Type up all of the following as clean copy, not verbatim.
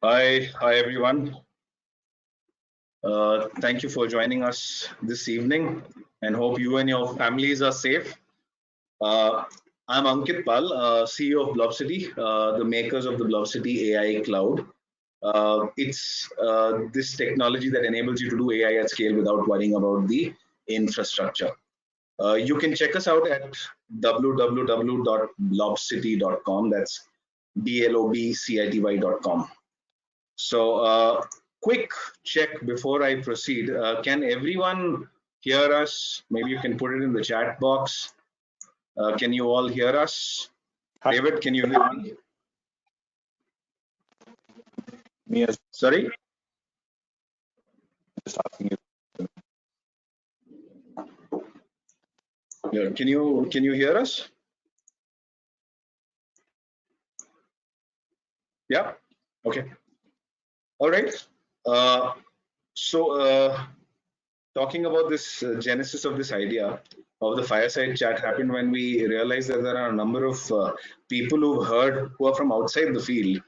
Hi everyone. Thank you for joining us this evening, and hope you and your families are safe. Uh, I'm Ankit Pal, CEO of Blobcity, the makers of the Blobcity AI Cloud. It's this technology that enables you to do AI at scale without worrying about the infrastructure. You can check us out at www.blobcity.com. That's blobcity.com. So, quick check before I proceed. Can everyone hear us? Maybe you can put it in the chat box. Can you all hear us? Hi. David, can you hear me? Me as Sorry? just asking you. Yeah, can you hear us? Yeah. Okay. All right. Uh, so, talking about this genesis of this idea of the fireside chat happened when we realized that there are a number of people who are from outside the field,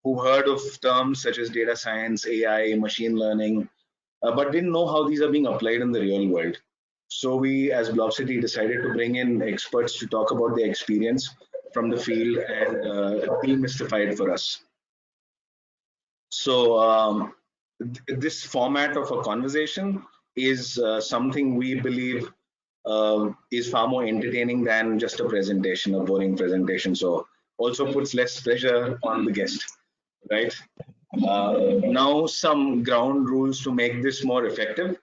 who heard of terms such as data science, AI, machine learning, but didn't know how these are being applied in the real world. So we, as Blobcity, decided to bring in experts to talk about their experience from the field and demystify it for us. So this format of a conversation is something we believe is far more entertaining than just a presentation, a boring presentation. So also puts less pressure on the guest, right? Now some ground rules to make this more effective.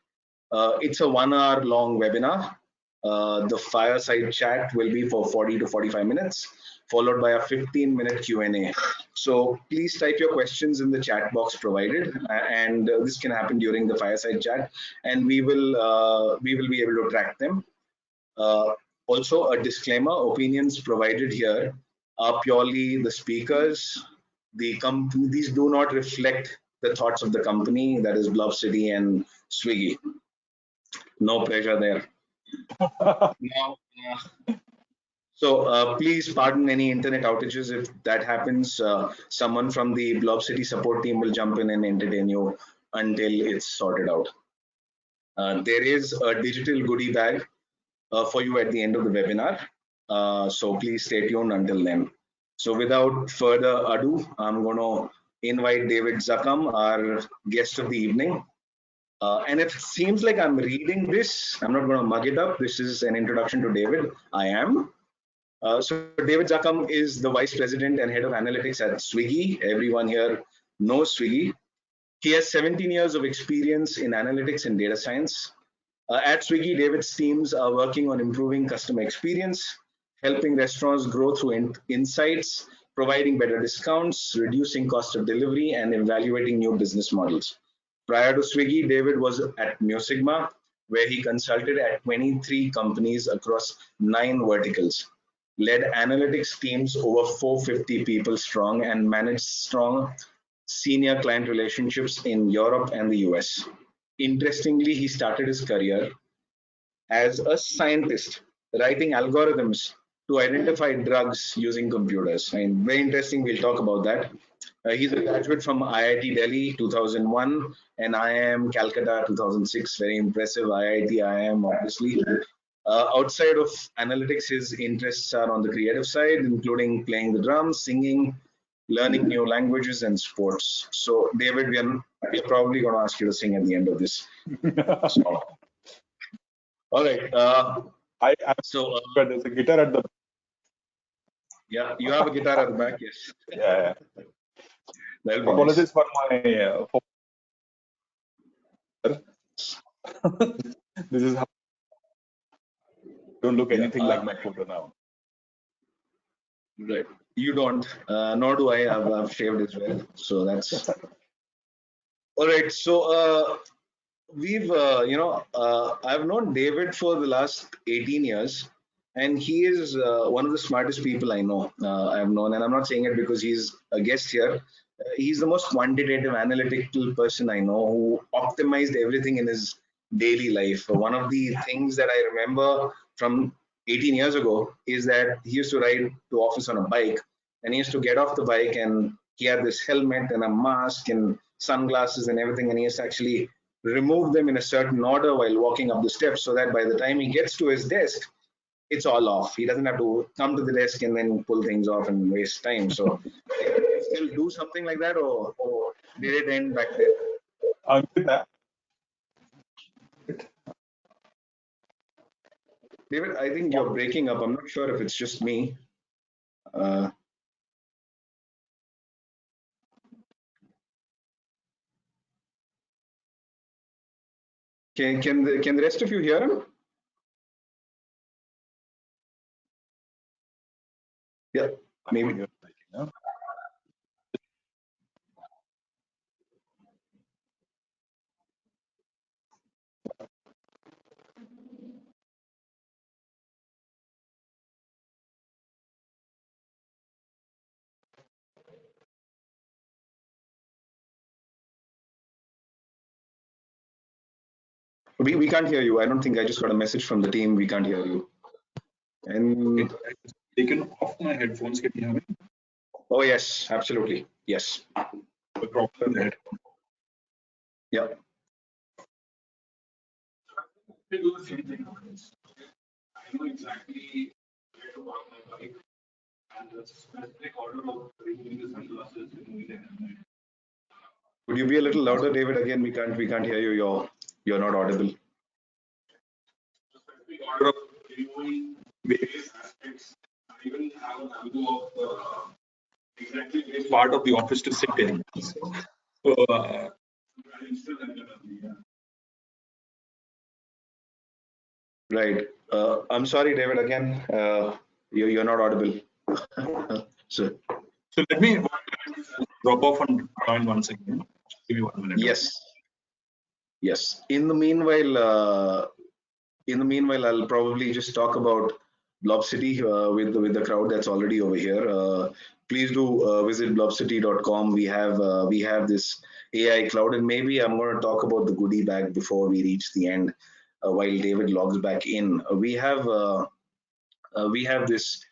It's a 1 hour long webinar. The fireside chat will be for 40 to 45 minutes, followed by a 15-minute Q&A. So please type your questions in the chat box provided, and this can happen during the fireside chat, and we will be able to track them. Also, a disclaimer: opinions provided here are purely the speakers. The company, these do not reflect the thoughts of the company, that is Blobcity and Swiggy. No pressure there. Now, please pardon any internet outages if that happens. Someone from the Blobcity support team will jump in and entertain you until it's sorted out. There is a digital goodie bag for you at the end of the webinar. So please stay tuned until then. So without further ado, I'm going to invite David Zakam, our guest of the evening. And if it seems like I'm reading this, I'm not going to mug it up. This is an introduction to David. I am. So David Zakam is the Vice President and Head of Analytics at Swiggy. Everyone here knows Swiggy. He has 17 years of experience in analytics and data science. At Swiggy, David's teams are working on improving customer experience, helping restaurants grow through insights, providing better discounts, reducing cost of delivery, and evaluating new business models. Prior to Swiggy, David was at Musigma, where he consulted at 23 companies across 9 verticals, led analytics teams over 450 people strong, and managed strong senior client relationships in Europe and the US. Interestingly, he started his career as a scientist, writing algorithms to identify drugs using computers. And very interesting, we'll talk about that. He's a graduate from IIT Delhi 2001 and IIM Calcutta 2006. Very impressive IIT IIM, obviously. Outside of analytics, his interests are on the creative side, including playing the drums, singing, learning new languages, and sports. So, David, we're probably going to ask you to sing at the end of this. So, all right. So there's a guitar at the. Yeah, you have a guitar at the back, yes. Yeah. That'll be Apologies nice. for my. This is how. Don't look anything like my photo now. Right. You don't, nor do I. I've shaved as well. So that's all right. So we've, I've known David for the last 18 years, and he is one of the smartest people I know. I've known, and I'm not saying it because he's a guest here. He's the most quantitative, analytical person I know who optimized everything in his daily life. One of the things that I remember from 18 years ago is that he used to ride to office on a bike, and he used to get off the bike and he had this helmet and a mask and sunglasses and everything, and he has actually removed them in a certain order while walking up the steps, so that by the time he gets to his desk, it's all off. He doesn't have to come to the desk and then pull things off and waste time. So, can you still do something like that, or did it end back there? With that, David, I think you're breaking up. I'm not sure if it's just me. Can the rest of you hear him? Yeah, maybe. We can't hear you. I don't think I just got a message from the team. We can't hear you. And taken off my headphones. Can you hear me? Oh yes, absolutely. Yes. The problem there. Yeah. They do the same thing. I know exactly where to park my bike and the specific order of removing the sunglasses, removing the helmet. Would you be a little louder, David? Again, we can't hear you. You're not audible. Specific order of removing various aspects. I even have a view of exactly which part of the office to sit in. So, right. I'm sorry, David. Again, you're not audible. So let me drop off and join once again. Give me 1 minute. Yes. Yes. In the meanwhile, I'll probably just talk about Blobcity with the crowd that's already over here. Please do visit blobcity.com. We have this AI cloud, and maybe I'm going to talk about the goodie bag before we reach the end. While David logs back in, we have this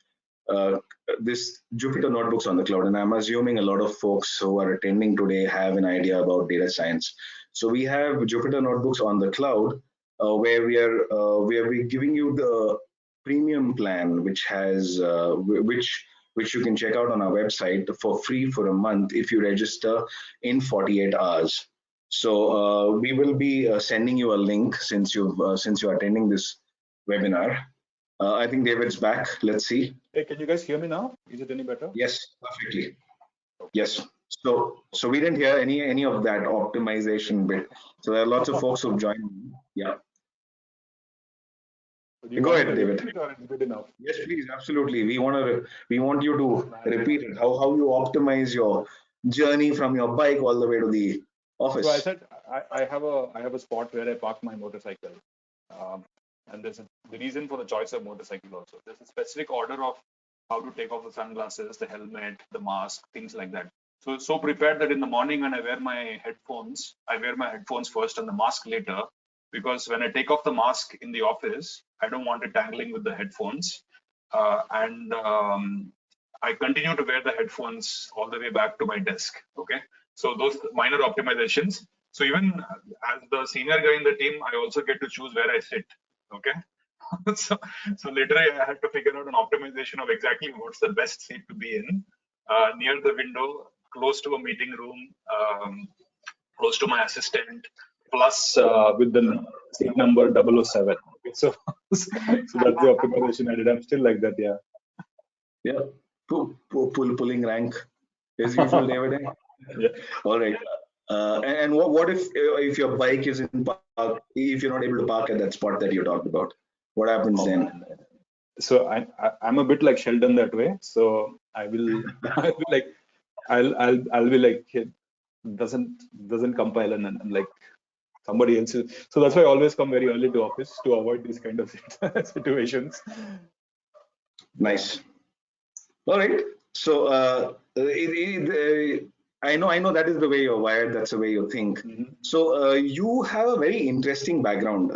this Jupyter notebooks on the cloud, and I'm assuming a lot of folks who are attending today have an idea about data science. So we have Jupyter notebooks on the cloud, where we're giving you the premium plan, which has which you can check out on our website for free for a month if you register in 48 hours. So we will be sending you a link since you're attending this webinar. I think David's back. Let's see. Hey, can you guys hear me now? Is it any better? Yes, perfectly. Yes. So we didn't hear any of that optimization bit. So there are lots of folks who've joined. Yeah. Go ahead, David. Or it's good enough? Yes, please. Absolutely. We want you to repeat it. How you optimize your journey from your bike all the way to the office. So I said I have a spot where I park my motorcycle, and there's the reason for the choice of motorcycle also. There's a specific order of how to take off the sunglasses, the helmet, the mask, things like that. So prepared that in the morning when I wear my headphones, I wear my headphones first and the mask later, because when I take off the mask in the office, I don't want it tangling with the headphones, and I continue to wear the headphones all the way back to my desk. Okay, so those minor optimizations. So even as the senior guy in the team, I also get to choose where I sit. Okay, so literally I had to figure out an optimization of exactly what's the best seat to be in, near the window, close to a meeting room, close to my assistant, plus with the seat number 007. So that's the optimization I did. I'm still like that, yeah. Yeah, pulling rank as usual, David. Yeah. All right. And what if your bike is in park, if you're not able to park at that spot that you talked about? What happens then? So I'm a bit like Sheldon that way. So I'll be like it doesn't compile and like somebody else. So that's why I always come very early to office to avoid these kind of situations. Nice. All right. So I know that is the way you're wired. That's the way you think. Mm-hmm. So you have a very interesting background,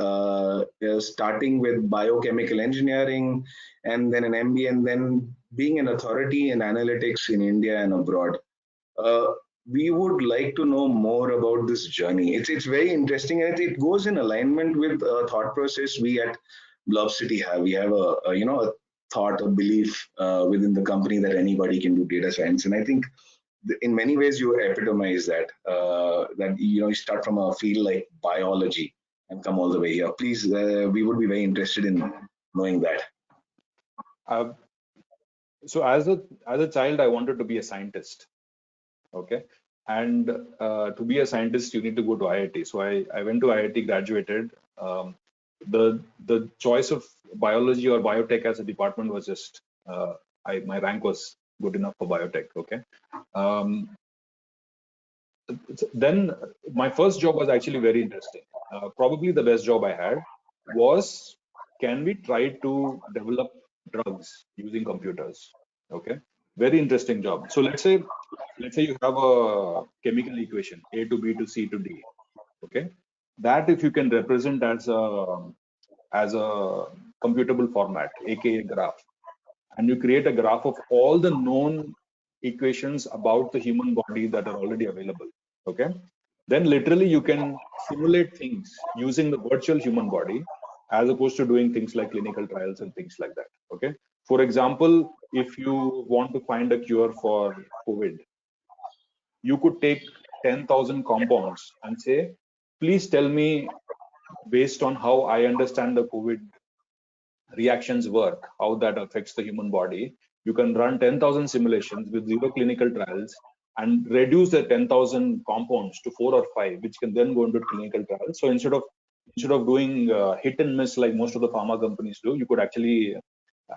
starting with biochemical engineering, and then an MBA, and then being an authority in analytics in India and abroad. we would like to know more about this journey. It's very interesting, and it goes in alignment with a thought process we at Blob City have. We have a thought, a belief within the company that anybody can do data science, and I think in many ways you epitomize that. That you start from a field like biology and come all the way here. Please, we would be very interested in knowing that. So as a child, I wanted to be a scientist. Okay, and to be a scientist, you need to go to IIT. So I went to IIT, graduated. The choice of biology or biotech as a department was just my rank was good enough for biotech. Okay. Then my first job was actually very interesting. Probably the best job I had was, can we try to develop drugs using computers? Okay, very interesting job. So let's say you have a chemical equation, A to B to C to D. Okay, that if you can represent as a computable format, aka graph, and you create a graph of all the known equations about the human body that are already available. Okay, then literally you can simulate things using the virtual human body, as opposed to doing things like clinical trials and things like that. Okay, for example, if you want to find a cure for COVID, you could take 10,000 compounds and say, please tell me, based on how I understand the COVID reactions work, how that affects the human body. You can run 10,000 simulations with 0 clinical trials and reduce the 10,000 compounds to 4 or 5, which can then go into clinical trials. So instead of doing hit and miss like most of the pharma companies do, you could actually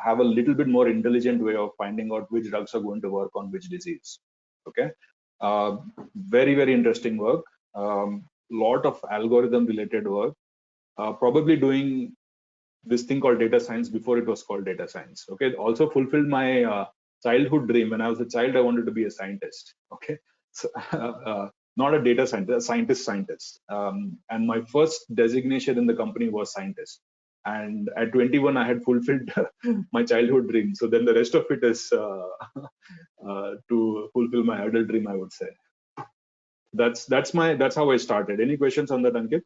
have a little bit more intelligent way of finding out which drugs are going to work on which disease. Okay, very, very interesting work. Lot of algorithm related work. Probably doing this thing called data science before it was called data science. Okay, also fulfilled my childhood dream. When I was a child, I wanted to be a scientist. Okay, so not a data scientist, a scientist. And my first designation in the company was scientist. And at 21, I had fulfilled my childhood dream. So then the rest of it is to fulfill my adult dream, I would say. That's how I started. Any questions on that, Ankit?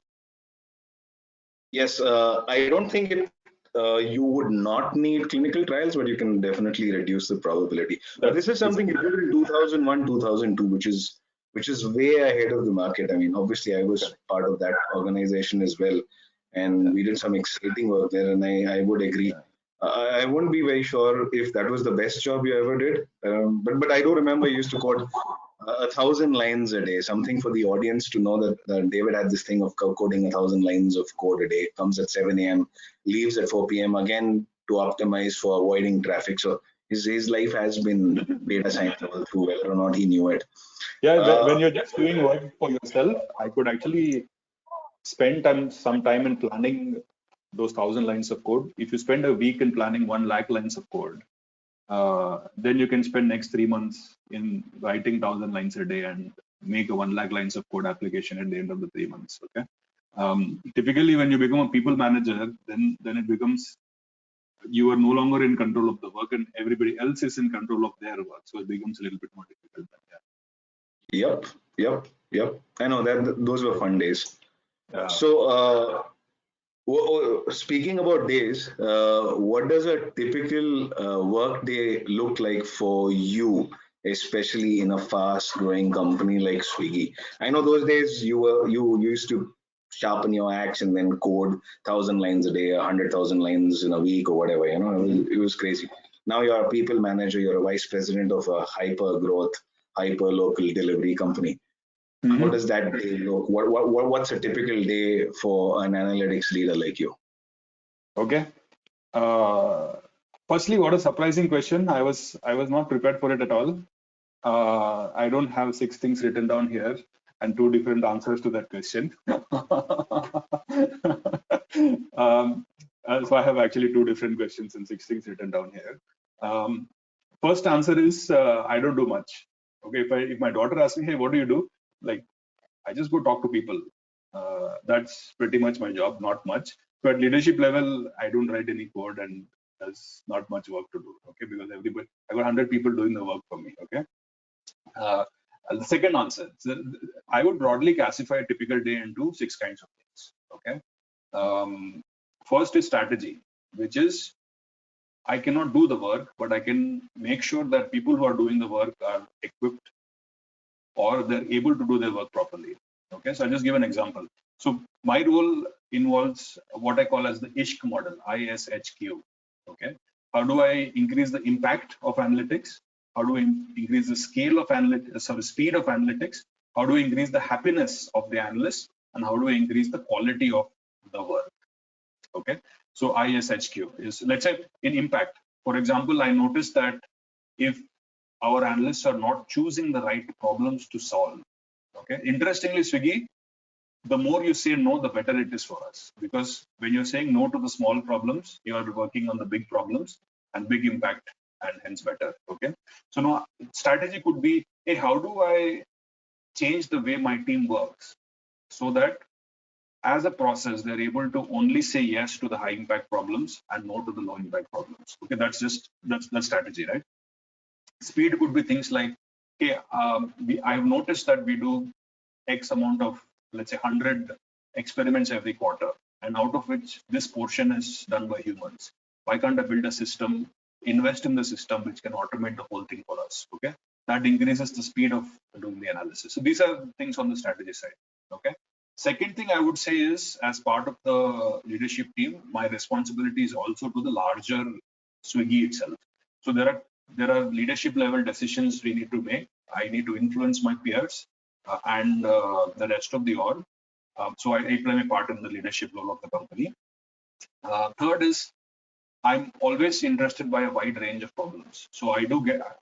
Yes, I don't think you would not need clinical trials, but you can definitely reduce the probability. But this is something you did in 2001, 2002, which is way ahead of the market. I mean, obviously, I was part of that organization as well, and we did some exciting work there. And I would agree. I wouldn't be very sure if that was the best job you ever did, but I do remember you used to code 1,000 lines a day. Something for the audience to know that David had this thing of coding 1,000 lines of code a day. Comes at 7 a.m., leaves at 4 p.m. again to optimize for avoiding traffic. So his life has been data science level through, whether or not he knew it. Yeah, when you're just doing work for yourself, I could actually spend some time in planning those 1,000 lines of code. If you spend a week in planning 1 lakh lines of code, then you can spend next 3 months in writing 1,000 lines a day and make a 1 lakh lines of code application at the end of the 3 months. Okay. Typically, when you become a people manager, then it becomes you are no longer in control of the work, and everybody else is in control of their work. So it becomes a little bit more difficult. Yeah. Yep. I know that those were fun days. Yeah. So. Speaking about days, what does a typical work day look like for you, especially in a fast-growing company like Swiggy? I know those days you used to sharpen your axe and then code 1,000 lines a day, 100,000 lines in a week or whatever. It was crazy. Now you're a people manager, you're a vice president of a hyper-growth, hyper-local delivery company. How does that day look? What's a typical day for an analytics leader like you? Okay. Firstly, what a surprising question. I was not prepared for it at all. I don't have 6 things written down here and 2 different answers to that question. So I have actually 2 different questions and 6 things written down here. First answer is I don't do much. Okay, if my daughter asks me, hey, what do you do? Like, I just go talk to people. That's pretty much my job, not much. So at leadership level, I don't write any code and there's not much work to do. Okay, because I got 100 people doing the work for me. Okay. The second answer, so I would broadly classify a typical day into 6 kinds of things. Okay. First is strategy, which is I cannot do the work, but I can make sure that people who are doing the work are equipped or they're able to do their work properly. Okay, so I'll just give an example. So my role involves what I call as the ISHQ model, ISHQ. Okay, how do I increase the impact of analytics? How do I increase the scale of analytics, speed of analytics? How do I increase the happiness of the analyst? And how do I increase the quality of the work? Okay, so ISHQ is, let's say, in impact. For example, I noticed that if our analysts are not choosing the right problems to solve. Okay. Interestingly, Swiggy, the more you say no, the better it is for us, because when you're saying no to the small problems, you are working on the big problems and big impact, and hence better. Okay. So now strategy could be, hey, how do I change the way my team works so that as a process, they're able to only say yes to the high impact problems and no to the low impact problems. Okay, that's strategy, right? Speed could be things like, okay, I've noticed that we do X amount of, let's say, 100 experiments every quarter, and out of which this portion is done by humans. Why can't I build a system, invest in the system which can automate the whole thing for us? Okay, that increases the speed of doing the analysis. So these are things on the strategy side. Okay. Second thing I would say is, as part of the leadership team, my responsibility is also to the larger Swiggy itself. So there are leadership level decisions we need to make. I need to influence my peers and the rest of the org. So I play my part in the leadership role of the company. Third is, I'm always interested by a wide range of problems. So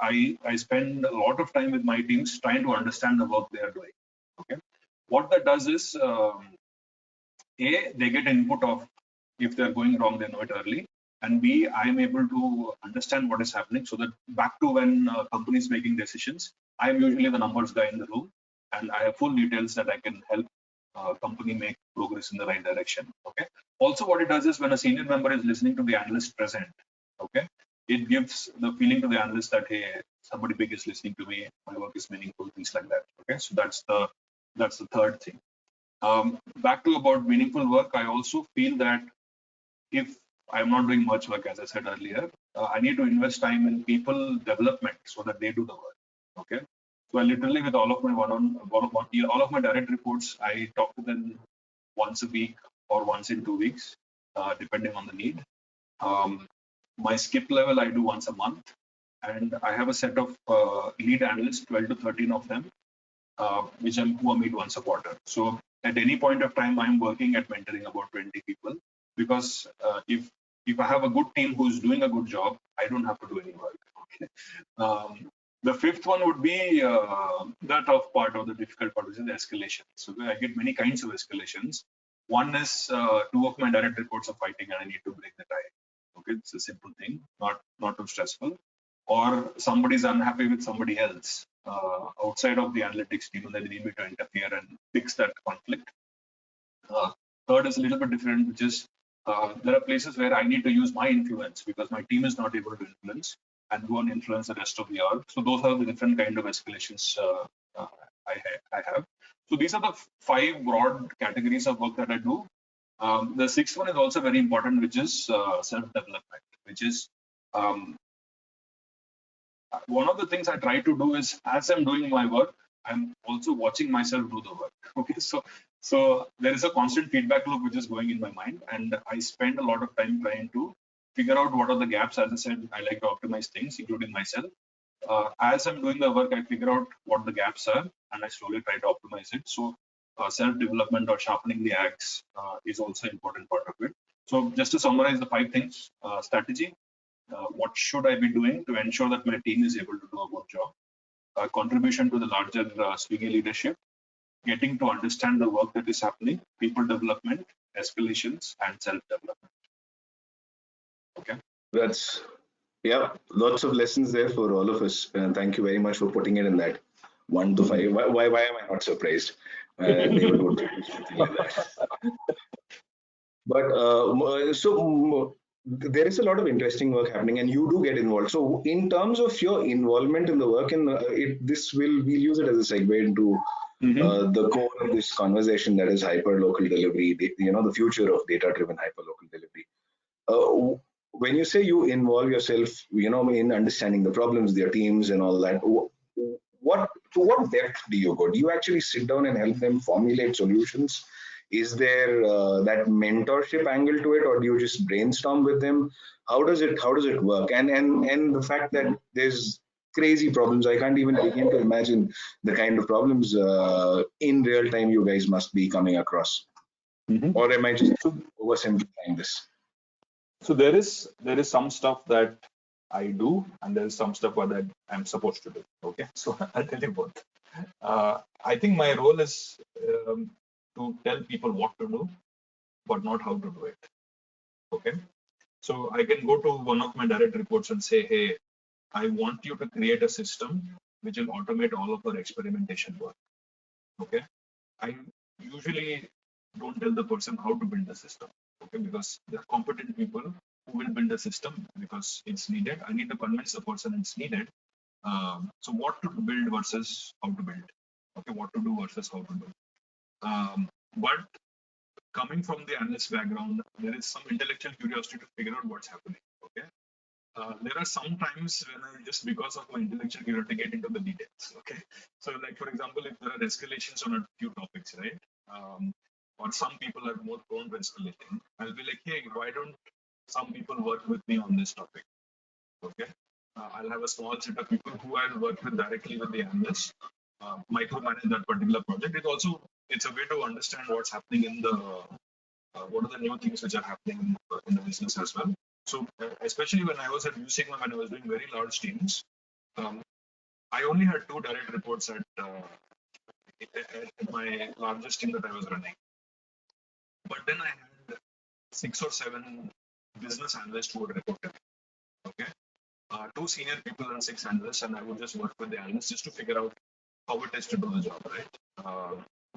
I spend a lot of time with my teams trying to understand the work they are doing. Okay. What that does is, A, they get input of if they're going wrong, they know it early. And B, I'm able to understand what is happening, so that back to when companies making decisions, I'm usually the numbers guy in the room, and I have full details that I can help company make progress in the right direction. Okay. Also, what it does is, when a senior member is listening to the analyst present, okay, it gives the feeling to the analyst that, hey, somebody big is listening to me, my work is meaningful, things like that. Okay, so that's the third thing. Back to about meaningful work, I also feel that if I'm not doing much work, as I said earlier, I need to invest time in people development so that they do the work. Okay. So I literally, with all of my all of my direct reports, I talk to them once a week or once in 2 weeks, depending on the need. My skip level I do once a month, and I have a set of lead analysts, 12 to 13 of them, who I meet once a quarter. So at any point of time, I'm working at mentoring about 20 people, because if I have a good team who's doing a good job, I don't have to do any work. Okay. The fifth one would be the tough part or the difficult part, which is the escalation. So I get many kinds of escalations. One is 2 of my direct reports are fighting and I need to break the tie. Okay, it's a simple thing, not too stressful. Or somebody's unhappy with somebody else outside of the analytics team, and they need me to interfere and fix that conflict. Third is a little bit different, which is there are places where I need to use my influence because my team is not able to influence, and go and influence the rest of the org. So those are the different kind of escalations I have. So these are the 5 broad categories of work that I do. The 6th one is also very important, which is self-development, which is one of the things I try to do is, as I'm doing my work, I'm also watching myself do the work. Okay, so there is a constant feedback loop which is going in my mind, and I spend a lot of time trying to figure out what are the gaps. As I said, I like to optimize things, including myself. As I'm doing the work, I figure out what the gaps are, and I slowly try to optimize it. So self-development or sharpening the axe is also an important part of it. So just to summarize the 5 things: strategy, what should I be doing to ensure that my team is able to do a good job, contribution to the larger Swiggy leadership, getting to understand the work that is happening, people development, escalations, and self-development. Okay. That's, yeah, lots of lessons there for all of us. And thank you very much for putting it in that 1 to 5. Why am I not surprised? David would do something like that. But so there is a lot of interesting work happening, and you do get involved. So, in terms of your involvement in the work, and we'll use it as a segue into the core of this conversation, that is hyperlocal delivery. The future of data-driven hyperlocal delivery. When you say you involve yourself, in understanding the problems, their teams, and all that, to what depth do you go? Do you actually sit down and help them formulate solutions? Is there that mentorship angle to it, or do you just brainstorm with them? How does it work? And the fact that there's crazy problems, I can't even begin to imagine the kind of problems in real time you guys must be coming across. Or am I just oversimplifying this? So there is some stuff that I do, and there is some stuff that I'm supposed to do. Okay, so I'll tell you both. I think my role is to tell people what to do, but not how to do it. Okay, so I can go to one of my direct reports and say, hey, I want you to create a system which will automate all of our experimentation work. Okay, I usually don't tell the person how to build the system. Okay, because there are competent people who will build a system because it's needed. I need to convince the person it's needed. So what to build versus how to build. Okay, what to do versus how to do. But coming from the analyst background, there is some intellectual curiosity to figure out what's happening. Okay, there are some times when I just, because of my intellectual curiosity, get into the details. Okay, so like for example, if there are escalations on a few topics, right? Or some people are more prone to escalating, I'll be like, hey, why don't some people work with me on this topic? Okay, I'll have a small set of people who I'll work with directly with the analyst, micromanage that particular project. It's a way to understand what's happening in the what are the new things which are happening in the business as well. So especially when I was at USigma, when I was doing very large teams, I only had 2 direct reports at my largest team that I was running. But then I had 6 or 7 business analysts who would report to me. Okay, 2 senior people and 6 analysts, and I would just work with the analysts just to figure out how it is to do the job, right?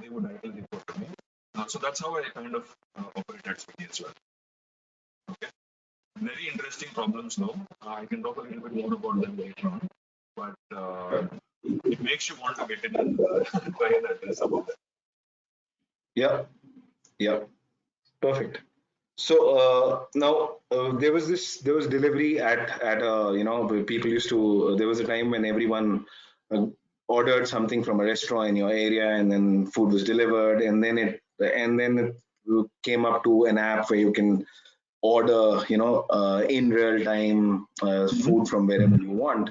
They would directly report to me. So that's how I kind of operate at Swiggy as well. Okay, very interesting problems though. I can talk a little bit more about them later on, but it makes you want to get in and try and address some of them. Yeah, perfect. So now there was delivery at people used to, there was a time when everyone ordered something from a restaurant in your area, and then food was delivered, and then it came up to an app where you can order in real time food from wherever you want.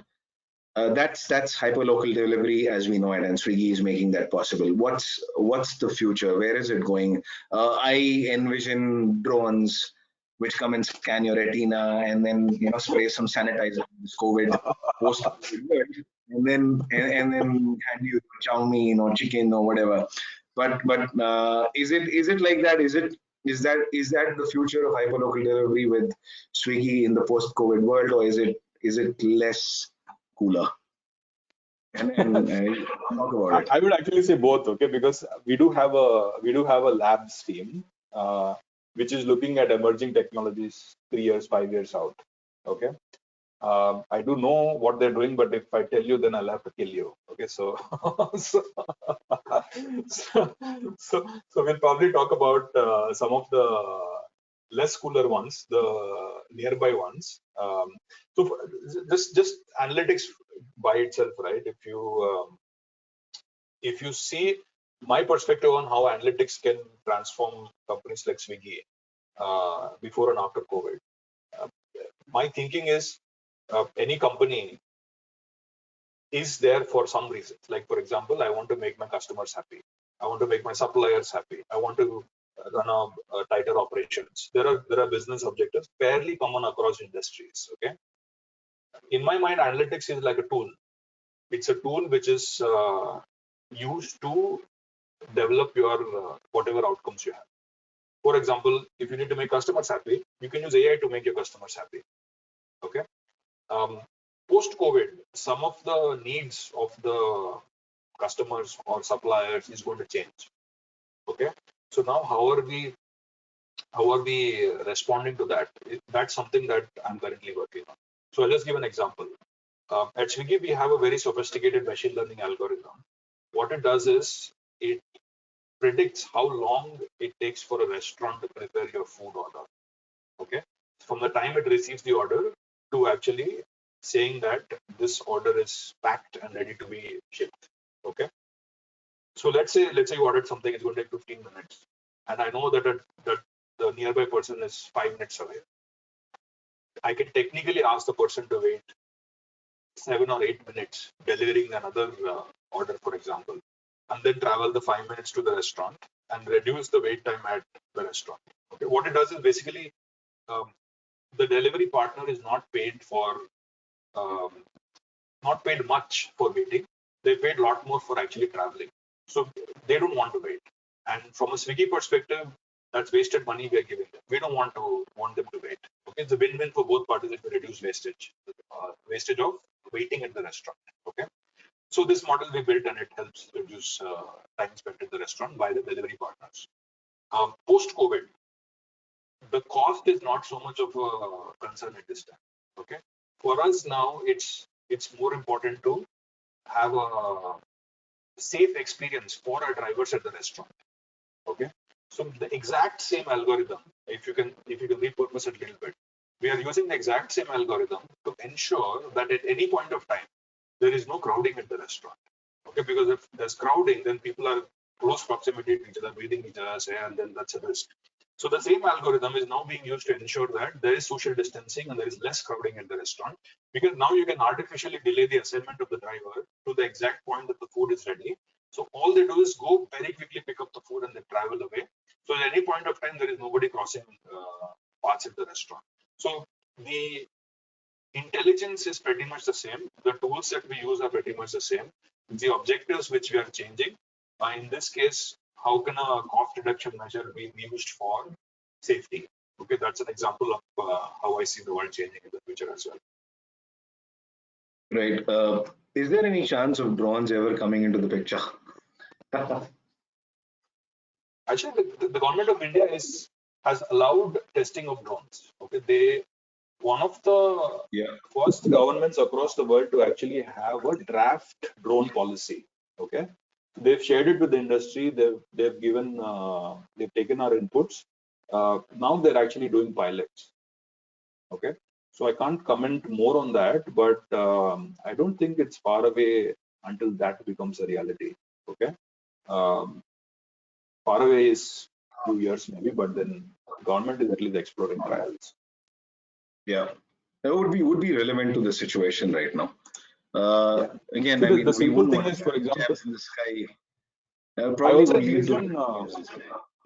That's hyperlocal delivery as we know it, and Swiggy is making that possible. What's the future? Where is it going? I envision drones which come and scan your retina and then spray some sanitizer with COVID post, and then hand you chow mein or chicken or whatever. But is it like that? Is that the future of hyperlocal delivery with Swiggy in the post-COVID world, or is it less cooler? And talk about it. I would actually say both, okay, because we do have a labs team which is looking at emerging technologies 3 years, 5 years out. Okay, I do know what they're doing, but if I tell you, then I'll have to kill you. Okay, so we'll probably talk about some of the less cooler ones, the nearby ones. So just analytics by itself, right? If you see my perspective on how analytics can transform companies like Swiggy before and after COVID, my thinking is any company is there for some reason. Like for example, I want to make my customers happy. I want to make my suppliers happy. I want to run a tighter operations. There are business objectives fairly common across industries. Okay. In my mind, analytics is like a tool. It's a tool which is used to develop your whatever outcomes you have. For example, if you need to make customers happy, you can use AI to make your customers happy. Okay. Post-COVID, some of the needs of the customers or suppliers is going to change. Okay. So now, how are we How are we responding to that? That's something that I'm currently working on. So I'll just give an example. At Swiggy, we have a very sophisticated machine learning algorithm. What it does is it predicts how long it takes for a restaurant to prepare your food order. Okay, from the time it receives the order to actually saying that this order is packed and ready to be shipped. Okay, so let's say you ordered something, it's going to take 15 minutes, and I know that the nearby person is 5 minutes away. I can technically ask the person to wait 7 or 8 minutes, delivering another order, for example, and then travel the 5 minutes to the restaurant and reduce the wait time at the restaurant. Okay, what it does is basically um, the delivery partner is not paid for um, not paid much for waiting. They paid a lot more for actually traveling. So they don't want to wait. And from a Swiggy perspective, that's wasted money we are giving them. We don't want them to wait. Okay, it's a win-win for both parties if we reduce wastage of waiting at the restaurant. Okay, so this model we built and it helps reduce time spent in the restaurant by the delivery partners. Post-COVID, the cost is not so much of a concern at this time. Okay, for us now, it's more important to have a safe experience for our drivers at the restaurant. Okay, so the exact same algorithm, if you can repurpose it a little bit, we are using the exact same algorithm to ensure that at any point of time there is no crowding at the restaurant. Okay, because if there's crowding, then people are close proximity to each other, breathing each other's air, and then that's a risk. So the same algorithm is now being used to ensure that there is social distancing and there is less crowding at the restaurant, because now you can artificially delay the assignment of the driver to the exact point that the food is ready. So all they do is go very quickly, pick up the food, and they travel away. So at any point of time, there is nobody crossing paths at the restaurant. So the intelligence is pretty much the same. The tools that we use are pretty much the same. The objectives which we are changing. In this case, how can a cost reduction measure be used for safety? Okay, that's an example of how I see the world changing in the future as well. Right. Is there any chance of drones ever coming into the picture? Actually, the government of India has allowed testing of drones. Okay, they one of the first governments across the world to actually have a draft drone policy. Okay, they've shared it with the industry. They've given they've taken our inputs. Now they're actually doing pilots. Okay, so I can't comment more on that, but I don't think it's far away until that becomes a reality. Okay, far away is 2 years maybe, but then government is at least exploring trials. Yeah, that would be relevant to the situation right now. Again, so I mean, the simple thing is, for example, in the sky. I also envision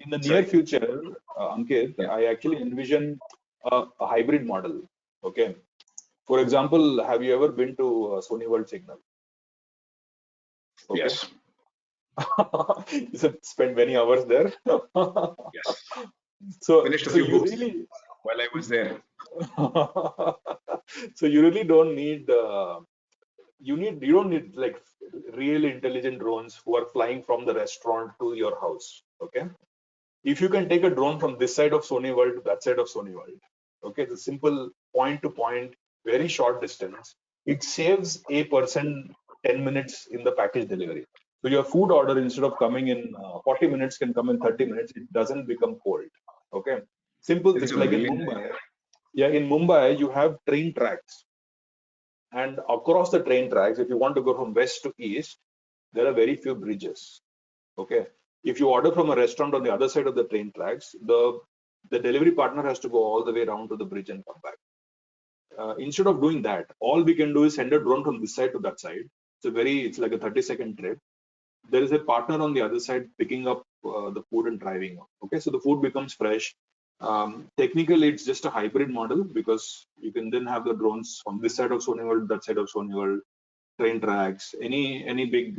in the near future, Ankit, I actually envision a hybrid model. Okay, for example, have you ever been to Sony World Signal? Okay. Yes. You spent many hours there. Yes. So finished a few you books really while I was there. so you really don't need you don't need like really intelligent drones who are flying from the restaurant to your house. Okay, if you can take a drone from this side of Sony World to that side of Sony World, okay, the simple point to point, very short distance, it saves a person 10 minutes in the package delivery. So your food order, instead of coming in 40 minutes, can come in 30 minutes. It doesn't become cold. Okay, simple things like in Mumbai. Yeah, in Mumbai, you have train tracks. And across the train tracks, if you want to go from west to east, there are very few bridges. Okay. If you order from a restaurant on the other side of the train tracks, the delivery partner has to go all the way around to the bridge and come back. Instead of doing that, all we can do is send a drone from this side to that side. It's like a 30-second trip. There is a partner on the other side picking up the food and driving. Okay, so the food becomes fresh. Technically, it's just a hybrid model because you can then have the drones from this side of Sony World, that side of Sony World, train tracks, any big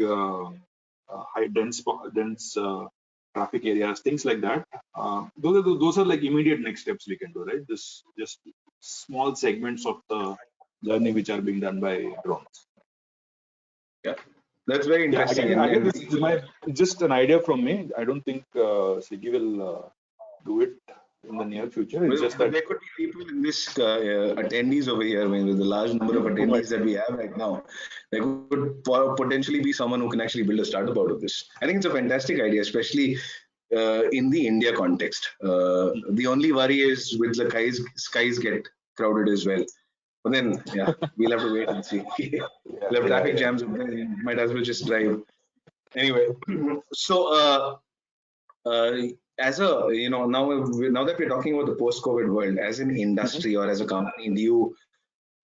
high dense traffic areas, things like that. Those are like immediate next steps we can do, right? This just small segments of the journey which are being done by drones. Yeah, that's very interesting. Again, this is just an idea from me. I don't think Swiggy will do it in the near future. It's Well, just that there could be people in this attendees over here. I mean, with the large number of attendees that we have right now, there could potentially be someone who can actually build a startup out of this. I think it's a fantastic idea, especially in the India context. The only worry is with the skies get crowded as well. But then, yeah, we'll have to wait and see. We'll have traffic jams. Might as well just drive. Anyway, so as a now that we're talking about the post-COVID world, as an industry or as a company, do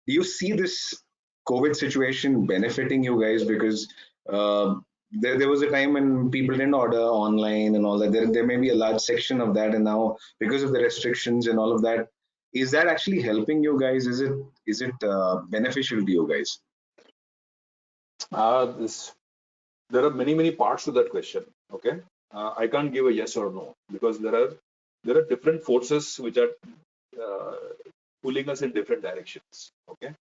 you see this COVID situation benefiting you guys? Because there was a time when people didn't order online and all that. There may be a large section of that, and now because of the restrictions and all of that, is that actually helping you guys? Is it beneficial to you guys? there are many parts to that question. Okay, I can't give a yes or no because there are different forces which are pulling us in different directions. Okay,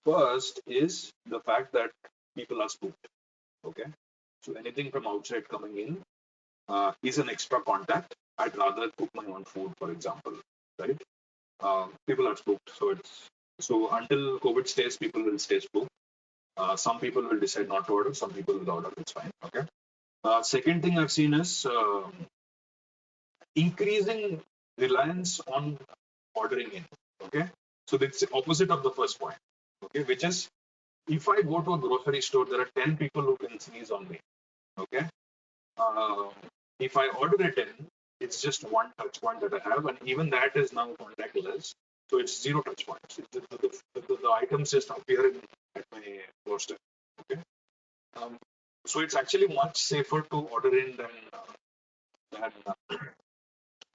first is the fact that people are spooked. Okay, so anything from outside coming in is an extra contact. I'd rather cook my own food, for example, right? People are spooked, so until COVID stays, people will stay spooked. Some people will decide not to order, some people will order. It's fine. Okay. Second thing I've seen is increasing reliance on ordering in. Okay, so it's the opposite of the first point. Okay, which is if I go to a grocery store, there are 10 people who can sneeze on me. Okay, if I order it in, it's just one touch point that I have, and even that is now contactless. So it's zero touch points. The items just appear at my doorstep. Okay, so it's actually much safer to order in than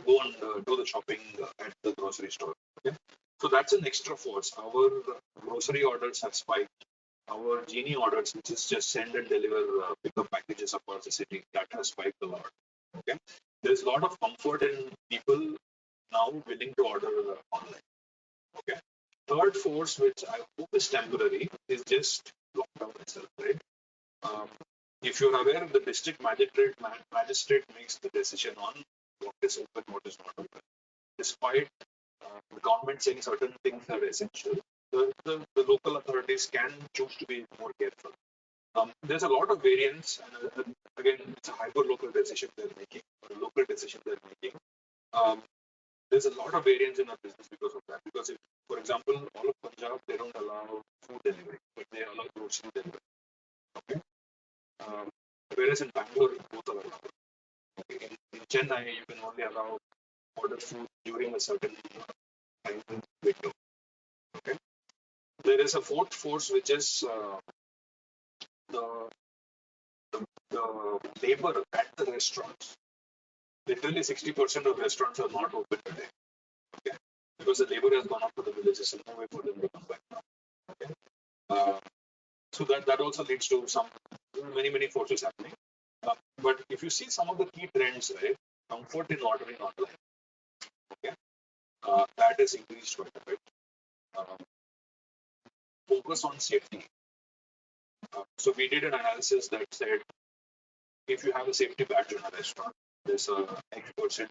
go and do the shopping at the grocery store. Okay, so that's an extra force. Our grocery orders have spiked. Our Genie orders, which is just send and deliver pickup packages across the city, that has spiked a lot. Okay, there's a lot of comfort in people now willing to order online. Okay, third force, which I hope is temporary, is just lockdown itself, right? If you're aware, the district magistrate makes the decision on what is open, what is not open. Despite the government saying certain things are essential, the local authorities can choose to be more careful. There's a lot of variance, and again, it's a hyper-local decision they're making, or a local decision they're making. There's a lot of variance in our business because of that. Because if, for example, all of Punjab, they don't allow food delivery, but they allow grocery delivery. Okay. Whereas in Bangalore, both are allowed. Okay. In Chennai, you can only allow order food during a certain time window. Okay. There is a fourth force, which is the labor at the restaurants. Literally 60% of restaurants are not open today. Okay. Because the labor has gone up to the villages and no way for them to come back now. Okay. So that also leads to some many forces happening. But if you see some of the key trends, right, comfort in ordering online, okay, that has increased quite a bit. Focus on safety. So we did an analysis that said if you have a safety badge in a restaurant, there's a X%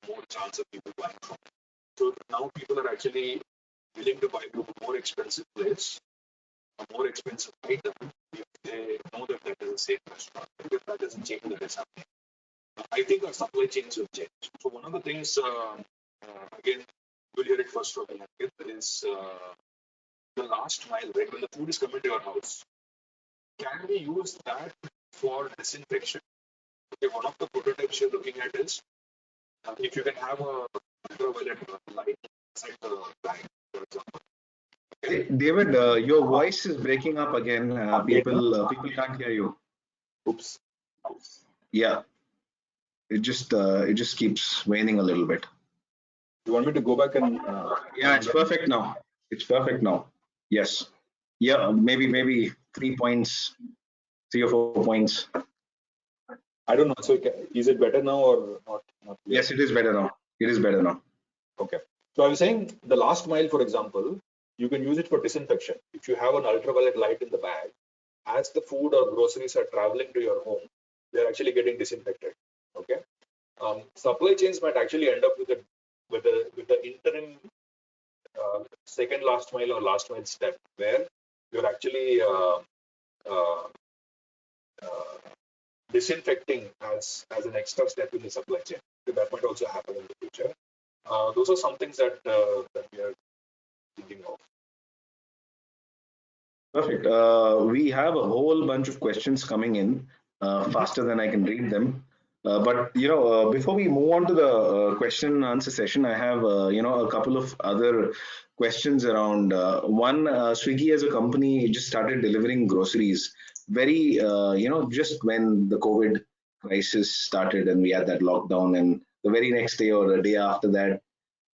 more chance of people buying from it. So now people are actually willing to buy from a more expensive place, a more expensive item, if they know that that is a safe restaurant, because that is a change that is happening. I think our supply chains will change. So one of the things, again, you'll hear it first from me, is the last mile, right? When the food is coming to your house, can we use that for disinfection? Okay, one of the prototypes you're looking at is if you can have a ultraviolet light inside the bag, for example. Okay. David, your voice is breaking up again. People can't hear you. Oops. Yeah, it just keeps waning a little bit. You want me to go back and? Yeah, it's perfect now. It's perfect now. Yes. Yeah, maybe 3 points, 3 or 4 points. I don't know. So is it better now or not? Yes, it is better now. It is better now. Okay. So I was saying the last mile, for example, you can use it for disinfection. If you have an ultraviolet light in the bag, as the food or groceries are traveling to your home, they're actually getting disinfected. Okay. Supply chains might actually end up with the interim second last mile or last mile step where you're actually uh, disinfecting as an extra step in the supply chain. So that might also happen in the future. Those are some things that we are thinking of. Perfect. We have a whole bunch of questions coming in faster than I can read them. But before we move on to the question and answer session, I have a couple of other questions around. One, Swiggy as a company just started delivering groceries very just when the COVID crisis started and we had that lockdown, and the very next day or a day after that,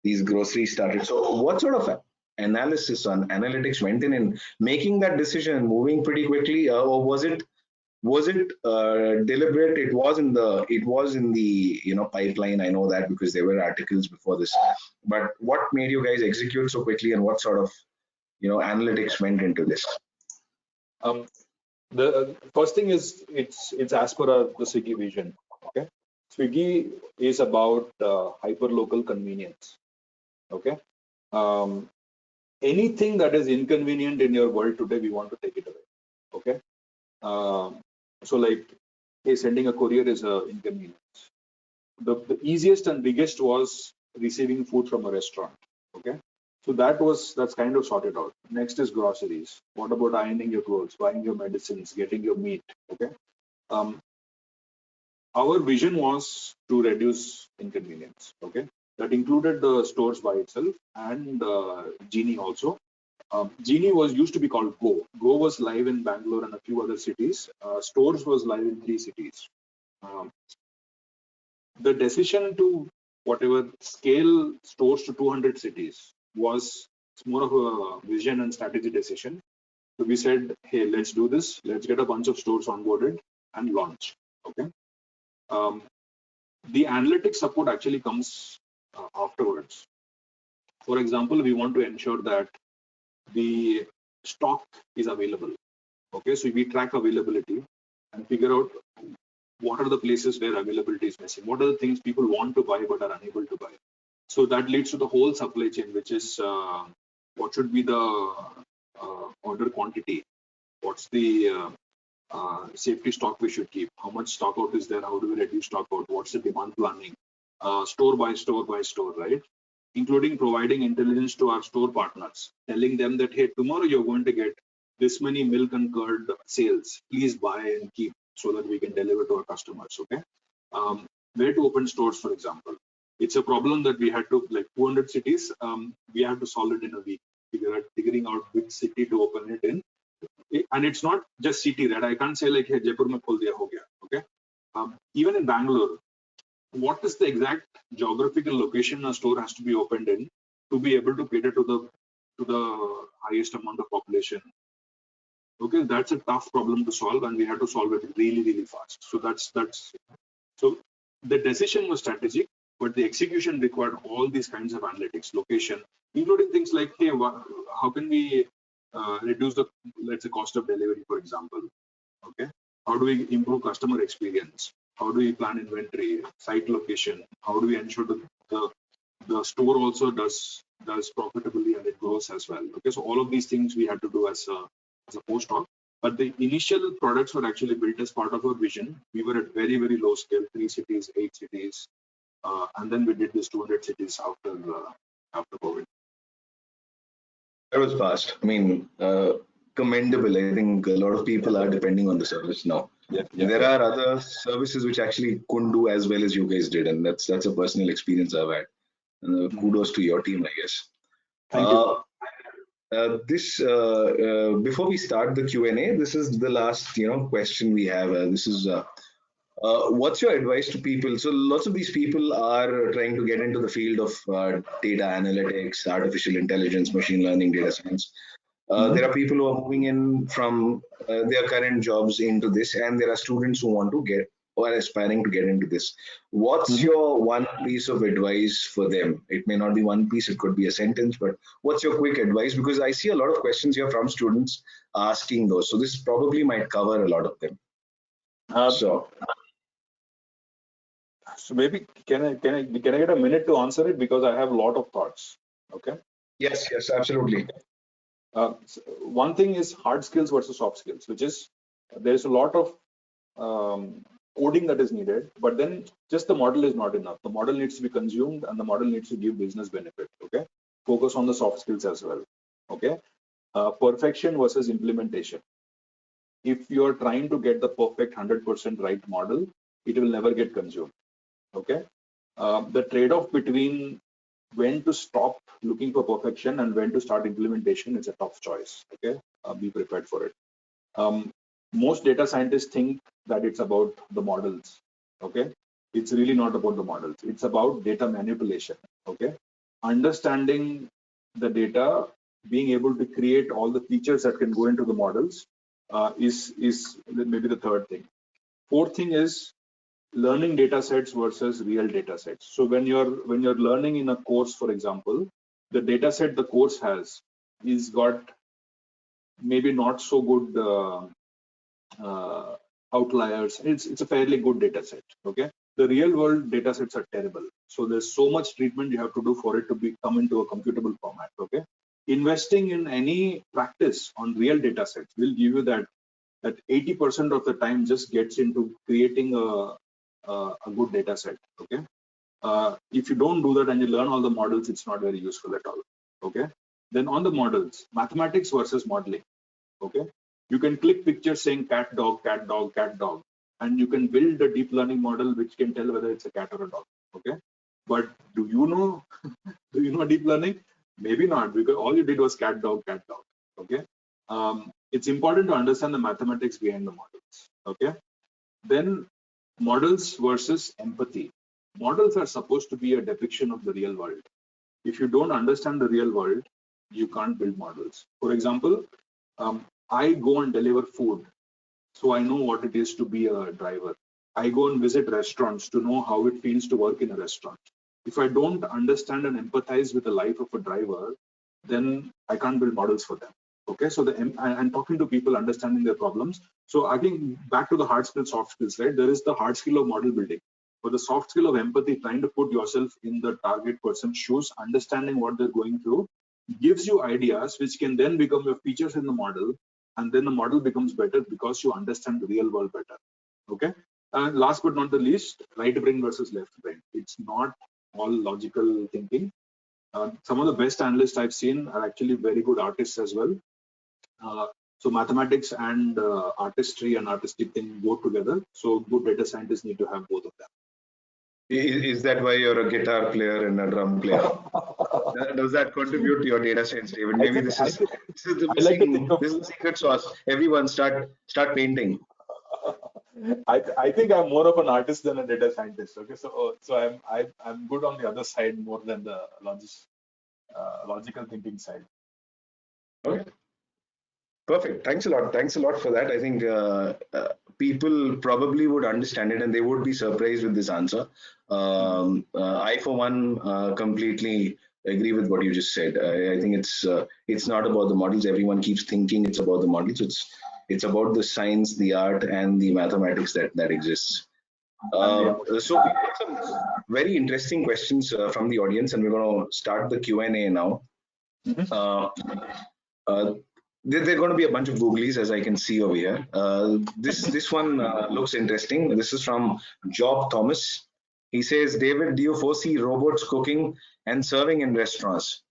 these groceries started. So, what sort of analysis on analytics went in making that decision and moving pretty quickly, or was it deliberate? It was in the pipeline. I know that because there were articles before this. But what made you guys execute so quickly, and what sort of analytics went into this? Um, the first thing is it's as per the Swiggy vision. Okay, Swiggy is about hyper local convenience. Okay, anything that is inconvenient in your world today, we want to take it away. Okay, so like, hey, sending a courier is a inconvenience. The easiest and biggest was receiving food from a restaurant. Okay, so that's kind of sorted out. Next is groceries. What about ironing your clothes, buying your medicines, getting your meat? Okay, um, our vision was to reduce inconvenience. Okay, that included the stores by itself and Genie also. Genie was used to be called Go. Go was live in Bangalore and a few other cities. Stores was live in 3 cities. Um, the decision to whatever scale stores to 200 cities was more of a vision and strategy decision. So we said, hey, let's do this. Let's get a bunch of stores onboarded and launch. Okay. The analytics support actually comes afterwards. For example, we want to ensure that the stock is available. Okay, so we track availability and figure out what are the places where availability is missing. What are the things people want to buy but are unable to buy? So that leads to the whole supply chain, which is what should be the order quantity? What's the safety stock we should keep? How much stock out is there? How do we reduce stock out? What's the demand planning? Store by store, right? Including providing intelligence to our store partners, telling them that, hey, tomorrow you're going to get this many milk and curd sales. Please buy and keep so that we can deliver to our customers. Okay. Where to open stores, for example. It's a problem that we had to, like 200 cities, we have to solve it in a week, figuring out which city to open it in. And it's not just city, right? I can't say like, hey, Jaipur mein khol diya, ho gaya. Okay. Even in Bangalore, what is the exact geographical location a store has to be opened in to be able to cater to the highest amount of population? Okay, that's a tough problem to solve, and we had to solve it really, really fast. So so the decision was strategic, but the execution required all these kinds of analytics, location, including things like, hey, how can we reduce the, let's say, cost of delivery, for example? Okay, how do we improve customer experience? How do we plan inventory, site location? How do we ensure that the store also does profitably and it grows as well? Okay, so all of these things we had to do as a post-op. But the initial products were actually built as part of our vision. We were at very, very low scale, 3 cities, 8 cities, and then we did this 200 cities after COVID. That was fast. I mean, commendable. I think a lot of people are depending on the service now. Yeah. There are other services which actually couldn't do as well as you guys did, and that's a personal experience I've had. Kudos to your team, I guess. Thank you. Before we start the Q&A, this is the last question we have. This is what's your advice to people? So lots of these people are trying to get into the field of data analytics, artificial intelligence, machine learning, data science. There are people who are moving in from their current jobs into this, and there are students who want to get or are aspiring to get into this. What's your one piece of advice for them? It may not be one piece, it could be a sentence, but what's your quick advice? Because I see a lot of questions here from students asking those. So this probably might cover a lot of them. So maybe can I get a minute to answer it, because I have a lot of thoughts. Okay. Yes, yes, absolutely. So one thing is hard skills versus soft skills, which is there's a lot of coding that is needed, but then just the model is not enough. The model needs to be consumed and the model needs to give business benefit. Okay. Focus on the soft skills as well. Okay. Perfection versus implementation. If you're trying to get the perfect 100% right model, it will never get consumed. Okay. The trade-off between when to stop looking for perfection and when to start implementation is a tough choice. Okay. Be prepared for it. Most data scientists think that it's about the models. Okay. It's really not about the models. It's about data manipulation. Okay. Understanding the data, being able to create all the features that can go into the models is maybe the third thing. Fourth thing is learning data sets versus real data sets. So when you're learning in a course, for example, the data set the course has is got maybe not so good outliers. It's a fairly good data set. Okay, the real world data sets are terrible. So there's so much treatment you have to do for it to come into a computable format. Okay, investing in any practice on real data sets will give you that 80% of the time just gets into creating a good data set. Okay, if you don't do that and you learn all the models, it's not very useful at all. Okay, then on the models, mathematics versus modeling. Okay, you can click pictures saying cat, dog, cat, dog, cat, dog, and you can build a deep learning model which can tell whether it's a cat or a dog. Okay, but do you know deep learning? Maybe not, because all you did was cat, dog, cat, dog. Okay, it's important to understand the mathematics behind the models. Okay, then models versus empathy. Models are supposed to be a depiction of the real world. If you don't understand the real world, you can't build models. For example, I go and deliver food, so I know what it is to be a driver. I go and visit restaurants to know how it feels to work in a restaurant. If I don't understand and empathize with the life of a driver, then I can't build models for them. Okay, so I'm talking to people, understanding their problems. So I think back to the hard skills, soft skills, right? There is the hard skill of model building, but the soft skill of empathy, trying to put yourself in the target person's shoes, understanding what they're going through, gives you ideas which can then become your features in the model, and then the model becomes better because you understand the real world better. Okay, and last but not the least, right brain versus left brain. It's not all logical thinking. Some of the best analysts I've seen are actually very good artists as well. So mathematics and artistry and artistic thing go together. So good data scientists need to have both of them. Is that why you're a guitar player and a drum player? Does that contribute to your data science, David? Maybe this is the missing, this is the secret sauce. Everyone start painting. I think I'm more of an artist than a data scientist. Okay, so I'm good on the other side more than the logical thinking side. Okay. Perfect. Thanks a lot. Thanks a lot for that. I think people probably would understand it and they would be surprised with this answer. I, for one, completely agree with what you just said. I think it's not about the models. Everyone keeps thinking it's about the models. It's about the science, the art, and the mathematics that exists. So we got some very interesting questions from the audience, and we're going to start the Q&A now. There are going to be a bunch of googlies, as I can see over here. This one looks interesting. This is from Job Thomas. He says, David, do you foresee robots cooking and serving in restaurants?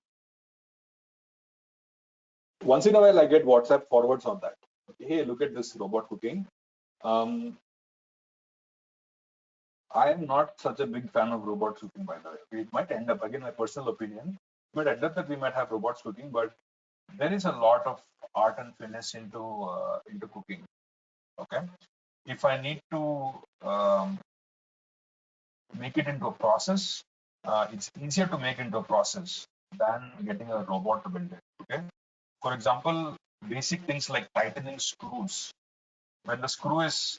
Once in a while, I get WhatsApp forwards on that. Hey, look at this robot cooking. I am not such a big fan of robot cooking, by the way. It might end up, again, my personal opinion, it might end up that we might have robots cooking, but there is a lot of art and finesse into cooking. Okay, if I need to make it into a process, it's easier to make into a process than getting a robot to build it. Okay, for example, basic things like tightening screws. When the screw is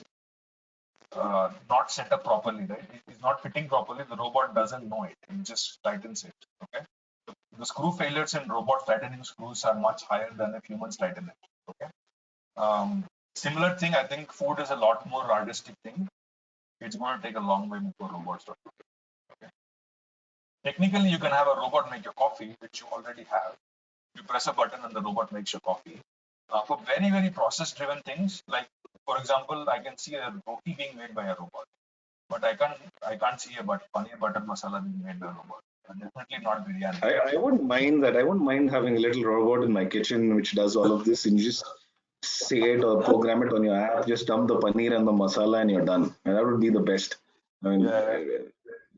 not set up properly, right? It is not fitting properly. The robot doesn't know it. It just tightens it. Okay. The screw failures in robot tightening screws are much higher than if humans tighten it. Okay. Similar thing, I think food is a lot more artistic thing. it's going to take a long way before robots start. Okay. Technically, you can have a robot make your coffee, which you already have. You press a button and the robot makes your coffee. For very, very process-driven things, like for example, I can see a roti being made by a robot, but I can't see a paneer butter masala being made by a robot. Definitely not biryani. I wouldn't mind that. I wouldn't mind having a little robot in my kitchen which does all of this, and you just say it or program it on your app. Just dump the paneer and the masala, and you're done. And that would be the best. I mean,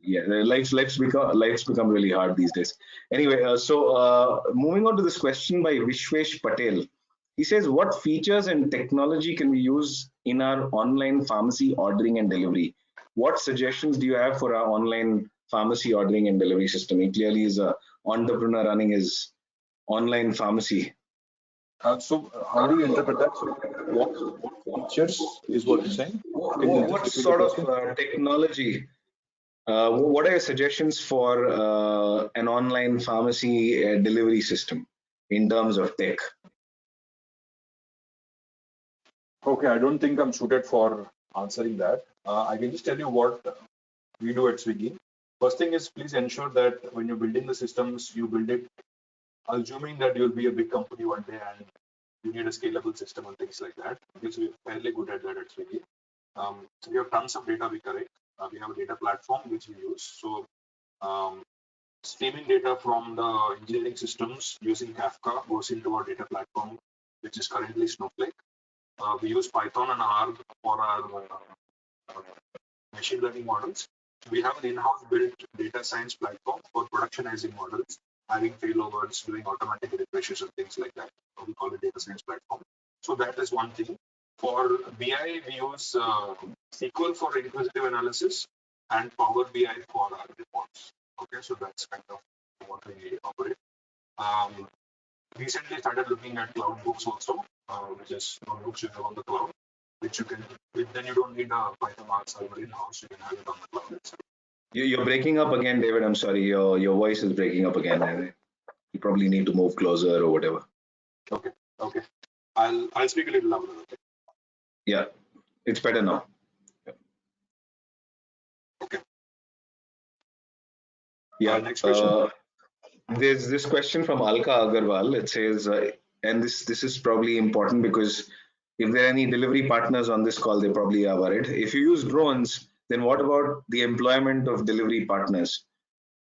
yeah, life's become really hard these days. Anyway, moving on to this question by Vishwesh Patel. He says, what features and technology can we use in our online pharmacy ordering and delivery? What suggestions do you have for our online pharmacy ordering and delivery system? He clearly is an entrepreneur running his online pharmacy. So how do you interpret that? So what features is what you're saying? What sort of technology? What are your suggestions for an online pharmacy delivery system in terms of tech? Okay, I don't think I'm suited for answering that. I can just tell you what we do at Swiggy. First thing is, please ensure that when you're building the systems, you build it assuming that you'll be a big company one day and you need a scalable system and things like that. Because we're fairly good at that at Swiggy. So we have tons of data we collect. We have a data platform which we use. So streaming data from the engineering systems using Kafka goes into our data platform, which is currently Snowflake. We use Python and R for our machine learning models. We have an in-house built data science platform for productionizing models, having failovers, doing automatic refreshes and things like that. We call it data science platform. So that is one thing. For BI, we use SQL for inquisitive analysis and Power BI for our reports. Okay, so that's kind of what we operate. Recently started looking at Cloudbooks also, which is notebooks you have on the cloud, which you can, then you don't need a Python R server in-house, you can have it on the cloud itself. You're breaking up again, David. I'm sorry, your voice is breaking up again. You probably need to move closer or whatever. Okay. I'll speak a little louder. Okay. Yeah, it's better now. Okay. Yeah. Next question. There's this question from Alka Agarwal. It says, and this is probably important because if there are any delivery partners on this call, they probably are worried. If you use drones, then what about the employment of delivery partners?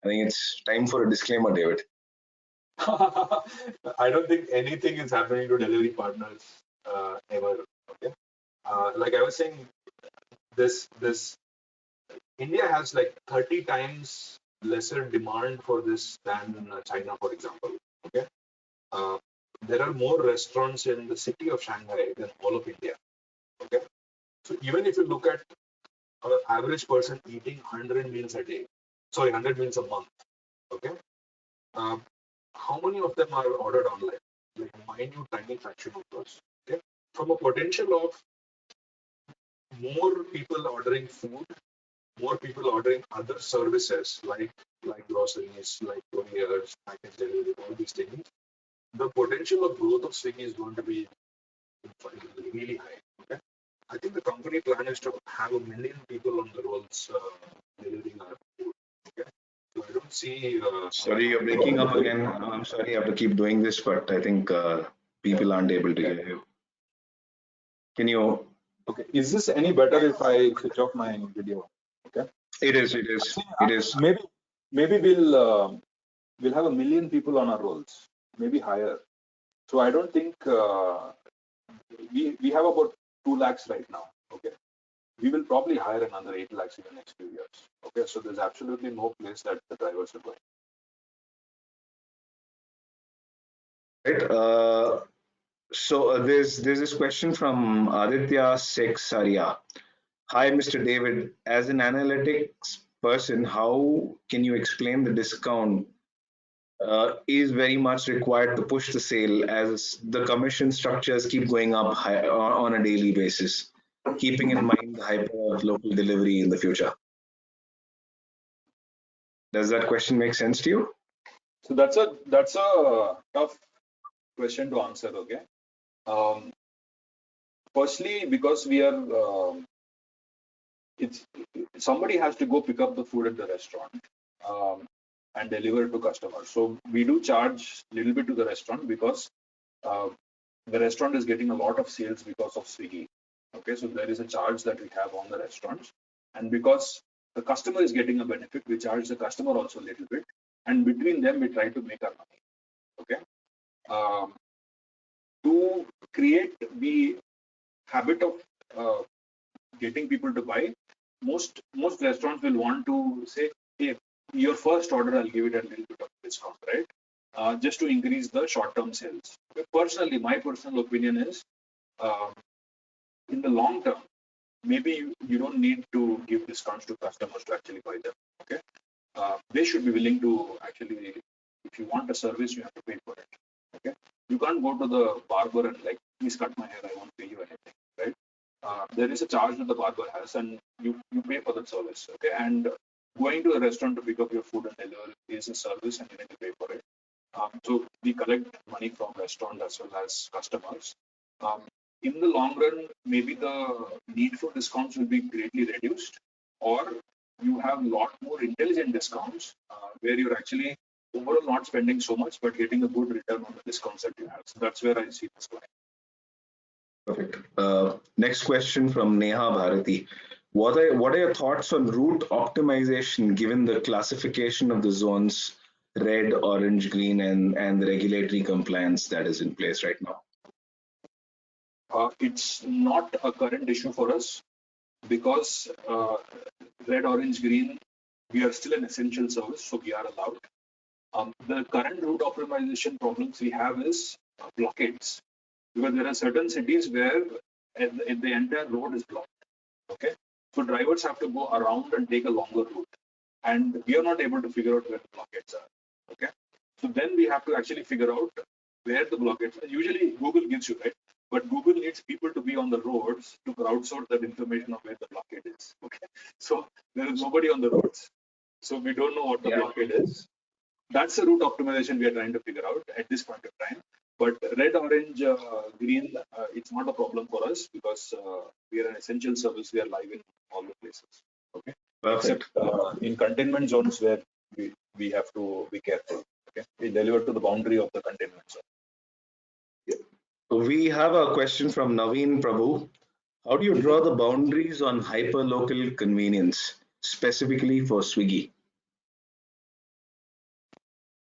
I think it's time for a disclaimer, David. I don't think anything is happening to delivery partners ever. Okay. Like I was saying, this India has like 30 times lesser demand for this than China, for example. Okay. There are more restaurants in the city of Shanghai than all of India. Okay. So even if you look at an average person eating 100 meals a day, 100 meals a month. Okay. How many of them are ordered online? Like minute, tiny fraction of those. Okay. From a potential of more people ordering food, more people ordering other services like groceries, like couriers, package delivery, all these things, the potential of growth of Swiggy is going to be really high. Okay. I think the company plan is to have 1 million people on the rolls delivering our food. Okay. So I don't see. Sorry, you're breaking up again. I'm sorry, I have to keep doing this, but I think people aren't able to hear you. Can you? Okay. Is this any better if I switch off my video? Okay. It is. Maybe we'll have 1 million people on our rolls, maybe higher. So I don't think we have about 2 lakhs right now. Okay. We will probably hire another 8 lakhs in the next few years. Okay. So there's absolutely no place that the drivers are going. Right. There's this question from Aditya Seksaria. Hi, Mr. David. As an analytics person, how can you explain the discount is very much required to push the sale as the commission structures keep going up on a daily basis, keeping in mind the hyper of local delivery in the future? Does that question make sense to you? So that's a tough question to answer. Okay. Firstly, because we are it's somebody has to go pick up the food at the restaurant and deliver it to customers. So we do charge a little bit to the restaurant because uh, the restaurant is getting a lot of sales because of Swiggy. Okay, so there is a charge that we have on the restaurants, and because the customer is getting a benefit, we charge the customer also a little bit, and between them we try to make our money. Okay, to create the habit of getting people to buy, most restaurants will want to say, hey, your first order I'll give it a little bit of discount, right? Just to increase the short-term sales. Okay? Personally, my personal opinion is, um, in the long term, maybe you don't need to give discounts to customers to actually buy them. Okay, they should be willing to actually, if you want a service, you have to pay for it. Okay, you can't go to the barber and like, please cut my hair, I won't pay you anything, right? There is a charge that the barber has, and you pay for that service. Okay, and going to a restaurant to pick up your food and deliver is a service, and you need to pay for it. So we collect money from restaurant as well as customers. Um, in the long run, maybe the need for discounts will be greatly reduced, or you have a lot more intelligent discounts where you're actually overall not spending so much, but getting a good return on the discounts that you have. So that's where I see this going. Perfect. Next question from Neha Bharati. What are your thoughts on route optimization given the classification of the zones red, orange, green, and the regulatory compliance that is in place right now? It's not a current issue for us because red, orange, green, we are still an essential service, so we are allowed. The current route optimization problems we have is blockades, because there are certain cities where the entire road is blocked. Okay, so drivers have to go around and take a longer route, and we are not able to figure out where the blockades are. Okay, so then we have to actually figure out where the blockades are. Usually Google gives you, right, but Google needs people to be on the roads to crowdsource that information of where the blockade is. Okay, so there is nobody on the roads, so we don't know what the blockade is. That's the route optimization we are trying to figure out at this point of time. But red, orange, green, it's not a problem for us because we are an essential service. We are live in all the places. Okay. Perfect. Except in containment zones where we have to be careful. Okay. We deliver to the boundary of the containment zone. We have a question from Naveen Prabhu. How do you draw the boundaries on hyperlocal convenience, specifically for Swiggy?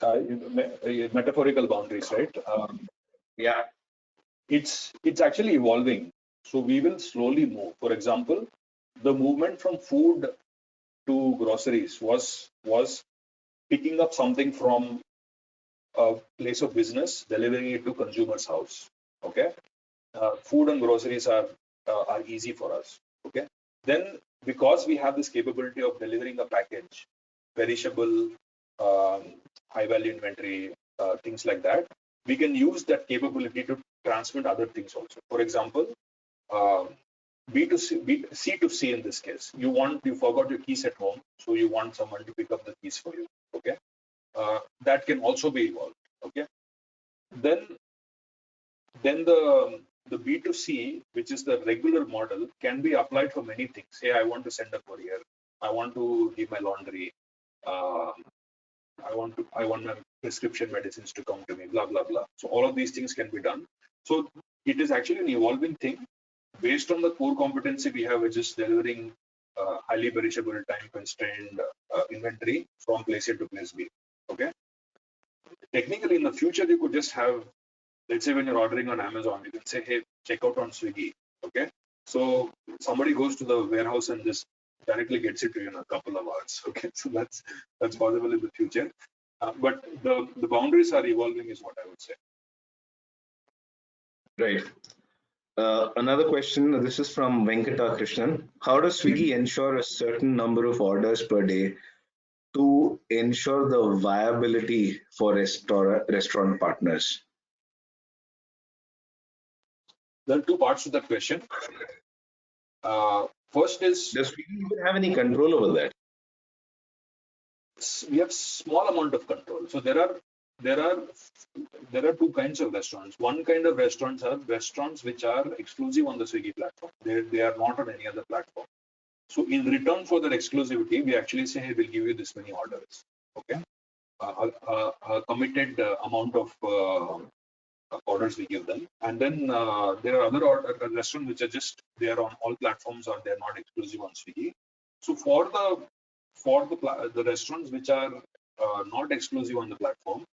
Metaphorical boundaries, right? Yeah. It's actually evolving. So we will slowly move. For example, the movement from food to groceries was picking up something from a place of business, delivering it to consumer's house. Okay, food and groceries are easy for us. Okay, then because we have this capability of delivering a package, perishable, high value inventory, things like that, we can use that capability to transmit other things also. For example, B2C, C2C in this case, you forgot your keys at home, so you want someone to pick up the keys for you. Okay, that can also be evolved. Okay, then the B2C, which is the regular model, can be applied for many things. Say I want to send a courier, I want to give my laundry, I want my prescription medicines to come to me, blah blah blah. So all of these things can be done. So it is actually an evolving thing based on the core competency we have, which is delivering highly perishable, time constrained inventory from place A to place B. Okay. Technically, in the future, you could just have, let's say when you're ordering on Amazon, you can say, hey, check out on Swiggy. Okay. So somebody goes to the warehouse and just directly gets it to you in a couple of hours. Okay. So that's possible in the future. But the boundaries are evolving is what I would say. Right. Another question, this is from Venkata Krishnan. How does Swiggy ensure a certain number of orders per day to ensure the viability for restaurant partners? There are two parts to that question. First is, does Swiggy even have any control over that? We have small amount of control. So there are two kinds of restaurants. One kind of restaurants are restaurants which are exclusive on the Swiggy platform. They are not on any other platform. So in return for that exclusivity, we actually say, hey, we'll give you this many orders. Okay, a committed amount of orders we give them, and then there are other restaurants which are just they are on all platforms or they're not exclusive on Swiggy. So for the restaurants which are not exclusive on the platform,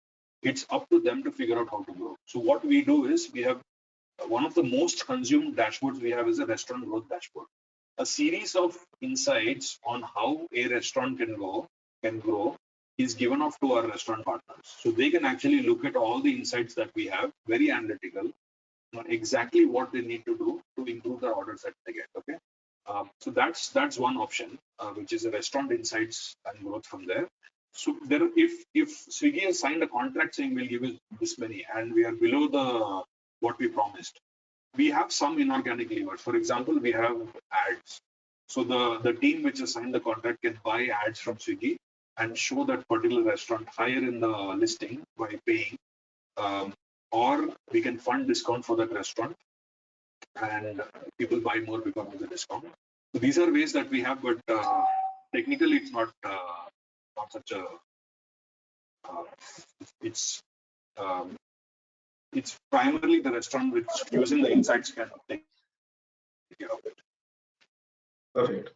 it's up to them to figure out how to grow. So what we do is we have one of the most consumed dashboards we have is a restaurant growth dashboard, a series of insights on how a restaurant can grow is given off to our restaurant partners. So they can actually look at all the insights that we have, very analytical, on exactly what they need to do to improve the orders that they get. Okay, so that's one option, which is a restaurant insights and growth from there. So there, if Swiggy has signed a contract saying we'll give you this many, and we are below the what we promised, we have some inorganic levers. For example, we have ads. So the team which has signed the contract can buy ads from Swiggy and show that particular restaurant higher in the listing by paying, or we can fund discount for that restaurant and people buy more because of the discount. So these are ways that we have, but technically it's not such a it's primarily the restaurant which using the insights can take care of it. Perfect.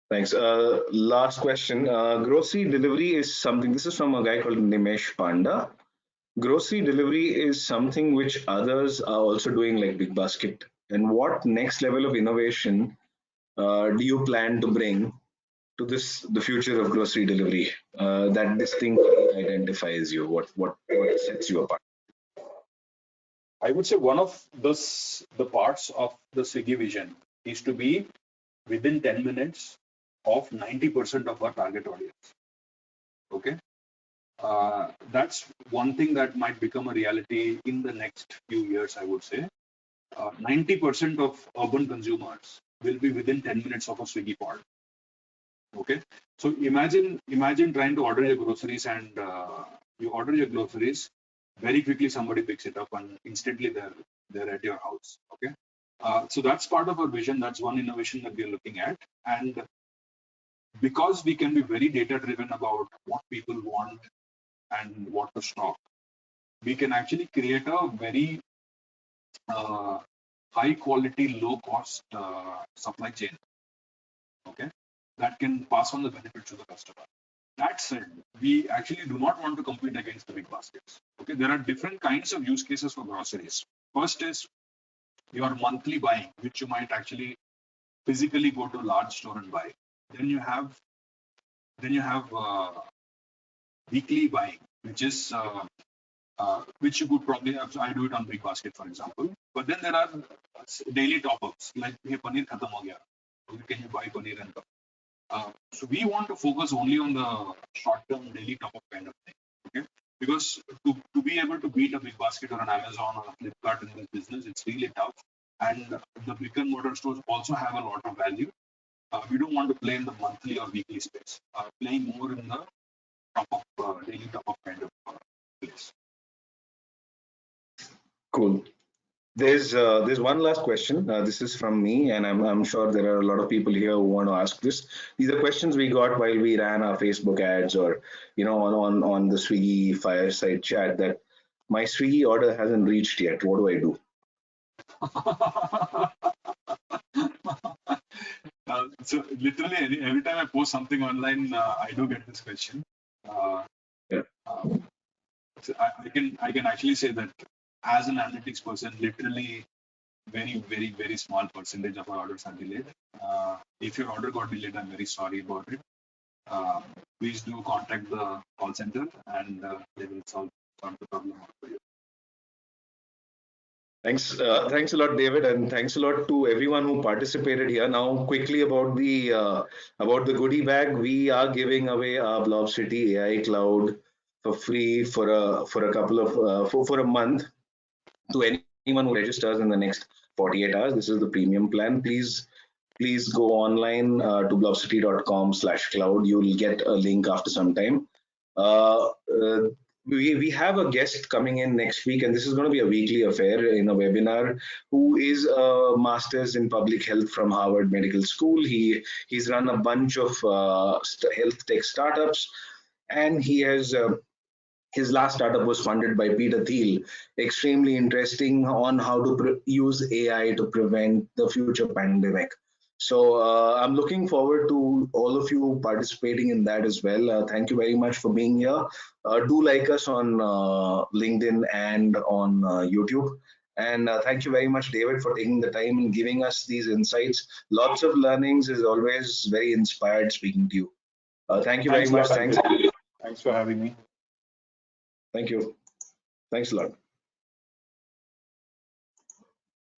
Thanks. Last question. Grocery delivery is something, this is from a guy called Nimesh Panda. Grocery delivery is something which others are also doing, like Big Basket. And what next level of innovation do you plan to bring to the future of grocery delivery that distinctly identifies you? What sets you apart? I would say one of the parts of the Swiggy vision is to be within 10 minutes of 90% of our target audience. Okay, that's one thing that might become a reality in the next few years. I would say 90% of urban consumers will be within 10 minutes of a Swiggy pod. Okay, so imagine trying to order your groceries, and you order your groceries, very quickly somebody picks it up and instantly they're at your house. Okay, so that's part of our vision. That's one innovation that we're looking at, and because we can be very data driven about what people want and what to stock, we can actually create a very high quality, low cost supply chain. Okay, that can pass on the benefit to the customer. That said, we actually do not want to compete against the big baskets. Okay, there are different kinds of use cases for groceries. First is your monthly buying, which you might actually physically go to a large store and buy. Then you have weekly buying, which you could probably have. So I do it on Big Basket, for example. But then there are daily top-ups, like hey, paneer khatam ho gaya. Can you buy paneer and come? So we want to focus only on the short-term daily top-up kind of thing. Okay, because to be able to beat a Big Basket or an Amazon or a Flipkart in this business, it's really tough. And the brick and mortar stores also have a lot of value. We don't want to play in the monthly or weekly space. Playing more in the top-up, daily top-up kind of place. Cool. There's one last question. This is from me, and I'm sure there are a lot of people here who want to ask this. These are questions we got while we ran our Facebook ads, or on the Swiggy fireside chat, that my Swiggy order hasn't reached yet. What do I do? So literally every time I post something online, I do get this question. So I can actually say that as an analytics person, literally very small percentage of our orders are delayed. If your order got delayed, I'm very sorry about it. Please do contact the call center, and they will solve the problem for you. Thanks a lot, David, and thanks a lot to everyone who participated here. Now, quickly about the goodie bag, we are giving away our Blob City AI Cloud for free for a month to anyone who registers in the next 48 hours. This is the premium plan. Please go online to blobcity.com/cloud. You will get a link after some time. we have a guest coming in next week, and this is going to be a weekly affair in a webinar, who is a master's in public health from Harvard Medical School. He's run a bunch of health tech startups, and he has his last startup was funded by Peter Thiel. Extremely interesting on how to use AI to prevent the future pandemic. So I'm looking forward to all of you participating in that as well. Thank you very much for being here. Do like us on LinkedIn and on YouTube. And thank you very much, David, for taking the time and giving us these insights. Lots of learnings, is always very inspired speaking to you. Thank you very much. Thanks for having me. Thank you. Thanks a lot.